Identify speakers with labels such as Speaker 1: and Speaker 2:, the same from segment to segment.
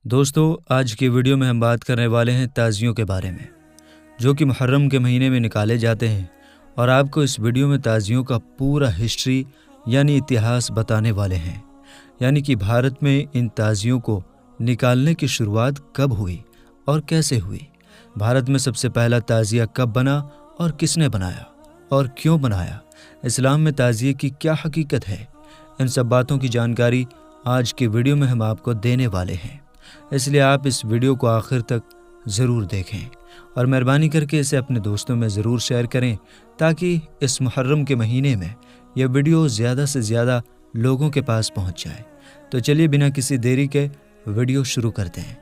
Speaker 1: دوستو آج کی ویڈیو میں ہم بات کرنے والے ہیں تعزیوں کے بارے میں، جو کہ محرم کے مہینے میں نکالے جاتے ہیں، اور آپ کو اس ویڈیو میں تعزیوں کا پورا ہسٹری یعنی اتہاس بتانے والے ہیں، یعنی کہ بھارت میں ان تعزیوں کو نکالنے کی شروعات کب ہوئی اور کیسے ہوئی، بھارت میں سب سے پہلا تعزیہ کب بنا اور کس نے بنایا اور کیوں بنایا، اسلام میں تعزیے کی کیا حقیقت ہے، ان سب باتوں کی جانکاری آج کی ویڈیو میں ہم آپ کو دینے والے ہیں، اس لیے آپ اس ویڈیو کو آخر تک ضرور دیکھیں اور مہربانی کر کے اسے اپنے دوستوں میں ضرور شیئر کریں تاکہ اس محرم کے مہینے میں یہ ویڈیو زیادہ سے زیادہ لوگوں کے پاس پہنچ جائے۔ تو چلیے بنا کسی دیری کے ویڈیو شروع کرتے ہیں۔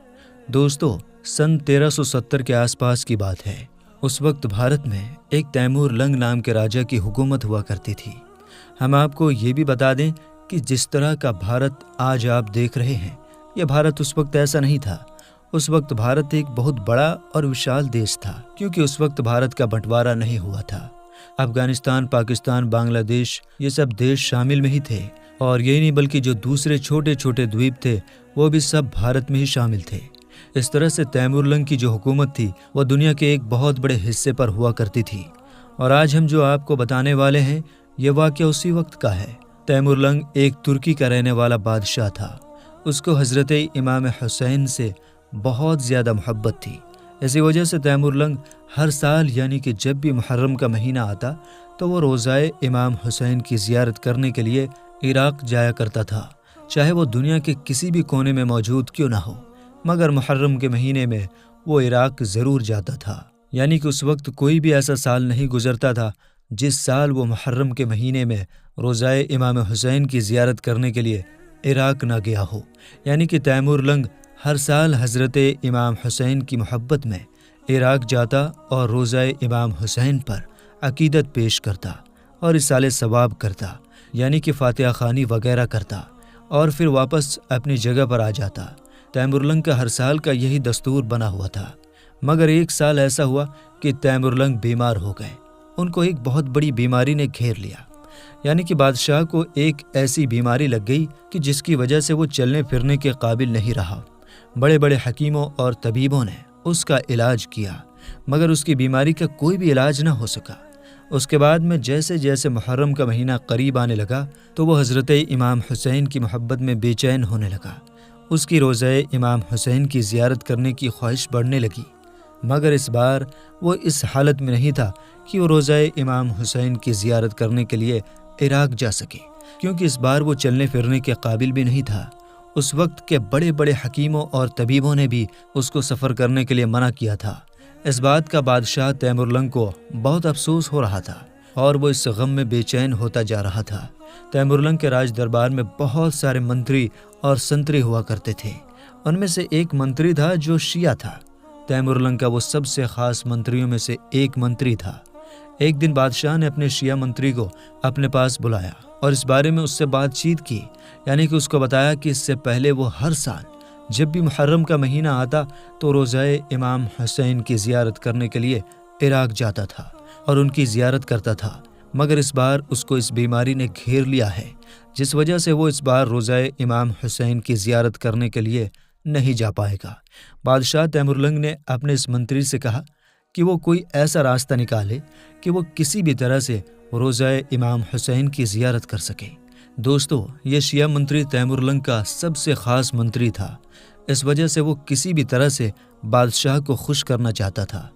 Speaker 1: دوستو سن 1370 کے آس پاس کی بات ہے۔ اس وقت بھارت میں ایک تیمور لنگ نام کے راجا کی حکومت ہوا کرتی تھی۔ ہم آپ کو یہ بھی بتا دیں کہ جس طرح کا بھارت آج آپ دیکھ رہے ہیں، یہ بھارت اس وقت ایسا نہیں تھا۔ اس وقت بھارت ایک بہت بڑا اور وشال دیش تھا، کیونکہ اس وقت بھارت کا بنٹوارا نہیں ہوا تھا۔ افغانستان، پاکستان، بنگلہ دیش یہ سب دیش شامل میں ہی تھے، اور یہی نہیں بلکہ جو دوسرے چھوٹے چھوٹے دویپ تھے وہ بھی سب بھارت میں ہی شامل تھے۔ اس طرح سے تیمور لنگ کی جو حکومت تھی وہ دنیا کے ایک بہت بڑے حصے پر ہوا کرتی تھی، اور آج ہم جو آپ کو بتانے والے ہیں یہ واقعہ اسی وقت کا ہے۔ تیمور لنگ ایک ترکی کا رہنے والا بادشاہ تھا۔ اس کو حضرت امام حسین سے بہت زیادہ محبت تھی۔ اسی وجہ سے تیمور لنگ ہر سال یعنی کہ جب بھی محرم کا مہینہ آتا تو وہ روزہ امام حسین کی زیارت کرنے کے لیے عراق جایا کرتا تھا، چاہے وہ دنیا کے کسی بھی کونے میں موجود کیوں نہ ہو، مگر محرم کے مہینے میں وہ عراق ضرور جاتا تھا۔ یعنی کہ اس وقت کوئی بھی ایسا سال نہیں گزرتا تھا جس سال وہ محرم کے مہینے میں روزہ امام حسین کی زیارت کرنے کے لیے عراق نہ گیا ہو۔ یعنی کہ تیمور لنگ ہر سال حضرت امام حسین کی محبت میں عراق جاتا اور روزہ امام حسین پر عقیدت پیش کرتا اور اصالہ ثواب کرتا، یعنی کہ فاتحہ خوانی وغیرہ کرتا، اور پھر واپس اپنی جگہ پر آ جاتا۔ تیمور لنگ کا ہر سال کا یہی دستور بنا ہوا تھا، مگر ایک سال ایسا ہوا کہ تیمور لنگ بیمار ہو گئے۔ ان کو ایک بہت بڑی بیماری نے گھیر لیا، یعنی کہ بادشاہ کو ایک ایسی بیماری لگ گئی کہ جس کی وجہ سے وہ چلنے پھرنے کے قابل نہیں رہا۔ بڑے بڑے حکیموں اور طبیبوں نے اس کا علاج کیا، مگر اس کی بیماری کا کوئی بھی علاج نہ ہو سکا۔ اس کے بعد میں جیسے جیسے محرم کا مہینہ قریب آنے لگا تو وہ حضرت امام حسین کی محبت میں بے چین ہونے لگا۔ اس کی روزہ امام حسین کی زیارت کرنے کی خواہش بڑھنے لگی، مگر اس بار وہ اس حالت میں نہیں تھا کہ وہ روزہ امام حسین کی زیارت کرنے کے لیے عراق جا سکے، کیونکہ اس بار وہ چلنے پھرنے کے قابل بھی نہیں تھا۔ اس وقت کے بڑے بڑے حکیموں اور طبیبوں نے بھی اس کو سفر کرنے کے لیے منع کیا تھا۔ اس بات کا بادشاہ تیمور لنگ کو بہت افسوس ہو رہا تھا، اور وہ اس غم میں بے چین ہوتا جا رہا تھا۔ تیمور لنگ کے راج دربار میں بہت سارے منتری اور سنتری ہوا کرتے تھے۔ ان میں سے ایک منتری تھا جو شیعہ تھا۔ تیمور لنگ کا وہ سب سے خاص منتریوں میں سے ایک منتری تھا۔ ایک دن بادشاہ نے اپنے شیعہ منتری کو اپنے پاس بلایا اور اس بارے میں اس سے بات چیت کی، یعنی کہ اس کو بتایا کہ اس سے پہلے وہ ہر سال جب بھی محرم کا مہینہ آتا تو روزہ امام حسین کی زیارت کرنے کے لیے عراق جاتا تھا اور ان کی زیارت کرتا تھا، مگر اس بار اس کو اس بیماری نے گھیر لیا ہے، جس وجہ سے وہ اس بار روزہ امام حسین کی زیارت کرنے کے لیے نہیں جا پائے گا۔ بادشاہ تیمور لنگ نے اپنے اس منتری سے کہا کہ وہ کوئی ایسا راستہ نکالے کہ وہ کسی بھی طرح سے روزہ امام حسین کی زیارت کر سکے۔ دوستو یہ شیعہ منتری تیمور لنگ کا سب سے خاص منتری تھا، اس وجہ سے وہ کسی بھی طرح سے بادشاہ کو خوش کرنا چاہتا تھا،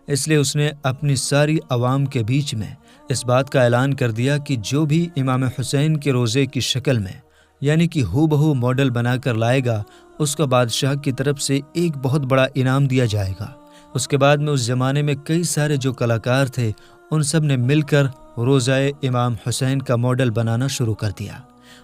Speaker 1: اس لیے اس نے اپنی ساری عوام کے بیچ میں اس بات کا اعلان کر دیا کہ جو بھی امام حسین کے روزے کی شکل میں یعنی کہ ہو بہو ماڈل بنا کر لائے گا اس کو بادشاہ کی طرف سے ایک بہت بڑا انعام دیا جائے گا۔ اس کے بعد میں اس زمانے میں کئی سارے جو کلاکار تھے ان سب نے مل کر روزہ امام حسین کا ماڈل بنانا شروع کر دیا۔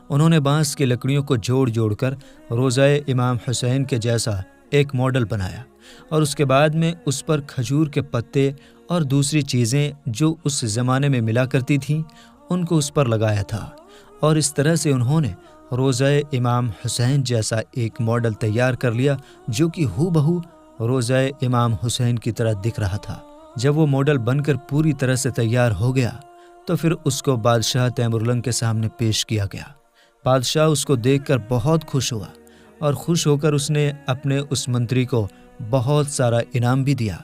Speaker 1: انہوں نے بانس کی لکڑیوں کو جوڑ جوڑ کر روزہ امام حسین کے جیسا ایک ماڈل بنایا، اور اس کے بعد میں اس پر کھجور کے پتے اور دوسری چیزیں جو اس زمانے میں ملا کرتی تھیں ان کو اس پر لگایا تھا، اور اس طرح سے انہوں نے روزہ امام حسین جیسا ایک ماڈل تیار کر لیا جو کہ ہو بہو روزہ امام حسین کی طرح دکھ رہا تھا۔ جب وہ ماڈل بن کر پوری طرح سے تیار ہو گیا تو پھر اس کو بادشاہ تیمور لنگ کے سامنے پیش کیا گیا۔ بادشاہ اس کو دیکھ کر بہت خوش ہوا اور خوش ہو کر اس نے اپنے اس منتری کو بہت سارا انعام بھی دیا۔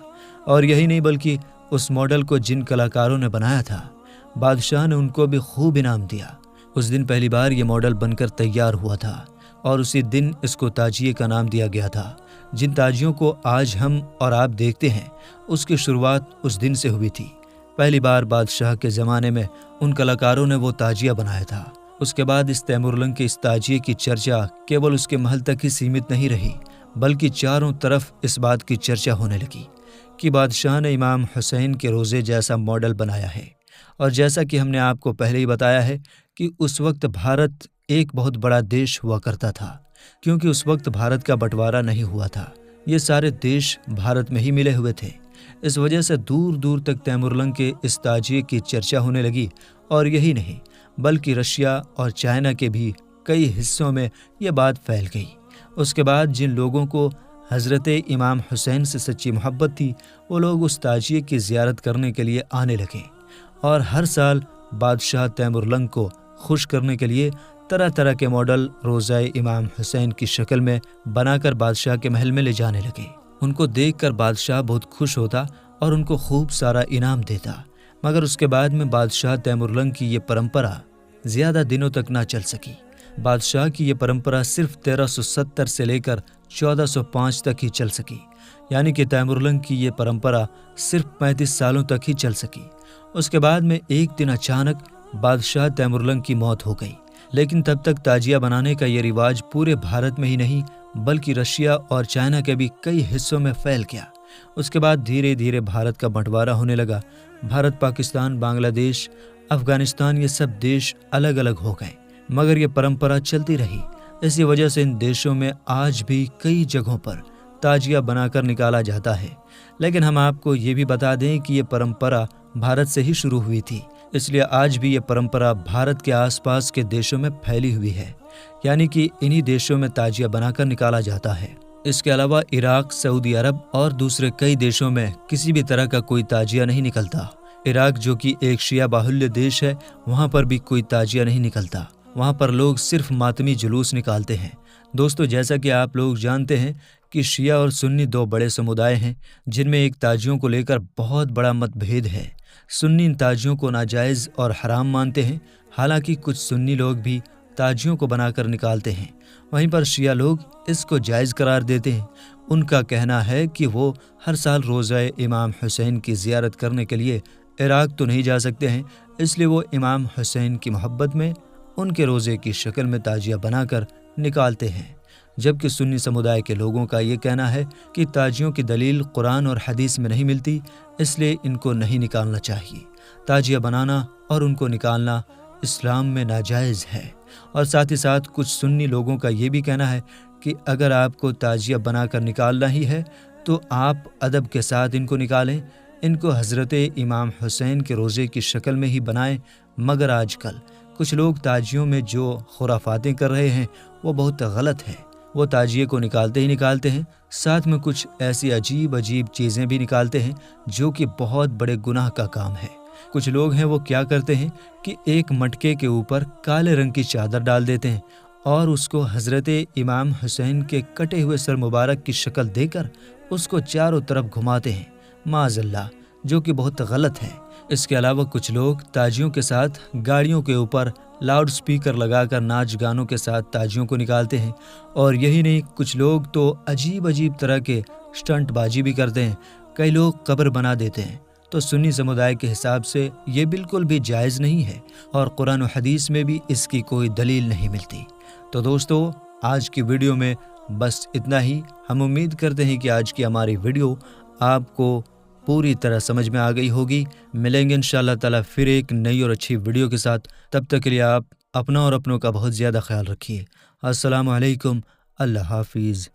Speaker 1: اور یہی نہیں بلکہ اس ماڈل کو جن کلاکاروں نے بنایا تھا بادشاہ نے ان کو بھی خوب انعام دیا۔ اس دن پہلی بار یہ ماڈل بن کر تیار ہوا تھا اور اسی دن اس کو تاجیے کا نام دیا گیا تھا۔ جن تاجیوں کو آج ہم اور آپ دیکھتے ہیں اس کی شروعات اس دن سے ہوئی تھی۔ پہلی بار بادشاہ کے زمانے میں ان کلاکاروں نے وہ تاجیہ بنایا تھا۔ اس کے بعد اس تیمورلنگ کے اس تاجیے کی چرچا کیول اس کے محل تک ہی سیمت نہیں رہی، بلکہ چاروں طرف اس بات کی چرچا ہونے لگی کہ بادشاہ نے امام حسین کے روزے جیسا ماڈل بنایا ہے۔ اور جیسا کہ ہم نے آپ کو پہلے ہی بتایا ہے کہ اس وقت بھارت ایک بہت بڑا دیش ہوا کرتا تھا، کیونکہ اس وقت بھارت کا بٹوارا نہیں ہوا تھا، یہ سارے دیش بھارت میں ہی ملے ہوئے تھے۔ اس وجہ سے دور دور تک تیمورلنگ کے اس تاجیے کی چرچا ہونے لگی، اور یہی نہیں بلکہ رشیا اور چائنا کے بھی کئی حصوں میں یہ بات پھیل گئی۔ اس کے بعد جن لوگوں کو حضرت امام حسین سے سچی محبت تھی وہ لوگ اس تاجیے کی زیارت کرنے کے لیے آنے لگے، اور ہر سال بادشاہ تیمورلنگ کو خوش کرنے کے لیے طرح طرح کے ماڈل روزہ امام حسین کی شکل میں بنا کر بادشاہ کے محل میں لے جانے لگے۔ ان کو دیکھ کر بادشاہ بہت خوش ہوتا اور ان کو خوب سارا انعام دیتا، مگر اس کے بعد میں بادشاہ تیمورلنگ کی یہ پرمپرا زیادہ دنوں تک نہ چل سکی۔ بادشاہ کی یہ پرمپرا صرف 1370 سے لے کر 1405 تک ہی چل سکی، یعنی کہ تیمورلنگ کی یہ پرمپرا صرف 35 سالوں تک ہی چل سکی۔ اس کے بعد میں ایک دن اچانک بادشاہ تیمورلنگ کی موت ہو گئی، لیکن تب تک تاجیہ بنانے کا یہ رواج پورے بھارت میں ہی نہیں بلکہ رشیا اور چائنا کے بھی کئی حصوں میں پھیل گیا۔ اس کے بعد دھیرے دھیرے بھارت کا بنٹوارا ہونے لگا۔ بھارت، پاکستان، بنگلہ دیش، افغانستان، یہ سب دیش الگ الگ ہو گئے، مگر یہ پرمپرا چلتی رہی۔ اسی وجہ سے ان دیشوں میں آج بھی کئی جگہوں پر تاجیہ بنا کر نکالا جاتا ہے۔ لیکن ہم آپ کو یہ بھی بتا دیں کہ یہ پرمپرا بھارت سے ہی شروع ہوئی تھی، اس لیے آج بھی یہ پرمپرا بھارت کے آس پاس کے دیشوں میں پھیلی ہوئی ہے، یعنی کہ انہی دیشوں میں تاجیہ بنا کر نکالا جاتا ہے۔ اس کے علاوہ عراق، سعودی عرب اور دوسرے کئی دیشوں میں کسی بھی طرح کا کوئی تاجیہ نہیں نکلتا۔ عراق جو کہ ایک شیعہ باہلیہ دیش ہے، وہاں پر بھی کوئی تاجیہ نہیں نکلتا، وہاں پر لوگ صرف ماتمی جلوس نکالتے ہیں۔ دوستو، جیسا کہ آپ لوگ جانتے ہیں کہ شیعہ اور سنی دو بڑے سمودائے ہیں جن میں ایک تاجیوں کو لے کر بہت بڑا مت بھید ہے۔ سنی ان تاجیوں کو ناجائز اور حرام مانتے ہیں، حالانکہ کچھ سنی لوگ بھی تاجیوں کو بنا کر نکالتے ہیں، وہیں پر شیعہ لوگ اس کو جائز قرار دیتے ہیں۔ ان کا کہنا ہے کہ وہ ہر سال روزہ امام حسین کی زیارت کرنے کے لیے عراق تو نہیں جا سکتے ہیں، اس لیے وہ امام حسین کی محبت میں ان کے روزے کی شکل میں تاجیہ بنا کر نکالتے ہیں، جبکہ سنی سمودائے کے لوگوں کا یہ کہنا ہے کہ تاجیوں کی دلیل قرآن اور حدیث میں نہیں ملتی، اس لیے ان کو نہیں نکالنا چاہیے۔ تاجیہ بنانا اور ان کو نکالنا اسلام میں ناجائز ہے۔ اور ساتھ ہی ساتھ کچھ سنی لوگوں کا یہ بھی کہنا ہے کہ اگر آپ کو تاجیہ بنا کر نکالنا ہی ہے تو آپ ادب کے ساتھ ان کو نکالیں، ان کو حضرت امام حسین کے روزے کی شکل میں ہی بنائیں۔ مگر آج کل کچھ لوگ تاجیوں میں جو خرافاتیں کر رہے ہیں وہ بہت غلط ہے۔ وہ تاجیے کو نکالتے ہی نکالتے ہیں، ساتھ میں کچھ ایسی عجیب چیزیں بھی نکالتے ہیں جو کہ بہت بڑے گناہ کا کام ہے۔ کچھ لوگ ہیں وہ کیا کرتے ہیں کہ ایک مٹکے کے اوپر کالے رنگ کی چادر ڈال دیتے ہیں اور اس کو حضرت امام حسین کے کٹے ہوئے سر مبارک کی شکل دے کر اس کو چاروں طرف گھماتے ہیں، معاذ اللہ، جو کہ بہت غلط ہے۔ اس کے علاوہ کچھ لوگ تاجیوں کے ساتھ گاڑیوں کے اوپر لاؤڈ سپیکر لگا کر ناچ گانوں کے ساتھ تاجیوں کو نکالتے ہیں، اور یہی نہیں، کچھ لوگ تو عجیب طرح کے سٹنٹ بازی بھی کرتے ہیں۔ کئی لوگ قبر بنا دیتے ہیں، تو سنی سمودائے کے حساب سے یہ بالکل بھی جائز نہیں ہے، اور قرآن و حدیث میں بھی اس کی کوئی دلیل نہیں ملتی۔ تو دوستو، آج کی ویڈیو میں بس اتنا ہی۔ ہم امید کرتے ہیں کہ آج کی ہماری ویڈیو آپ کو پوری طرح سمجھ میں آ گئی ہوگی۔ ملیں گے انشاءاللہ تعالیٰ پھر ایک نئی اور اچھی ویڈیو کے ساتھ، تب تک کے لیے آپ اپنا اور اپنوں کا بہت زیادہ خیال رکھیے۔ السلام علیکم، اللہ حافظ۔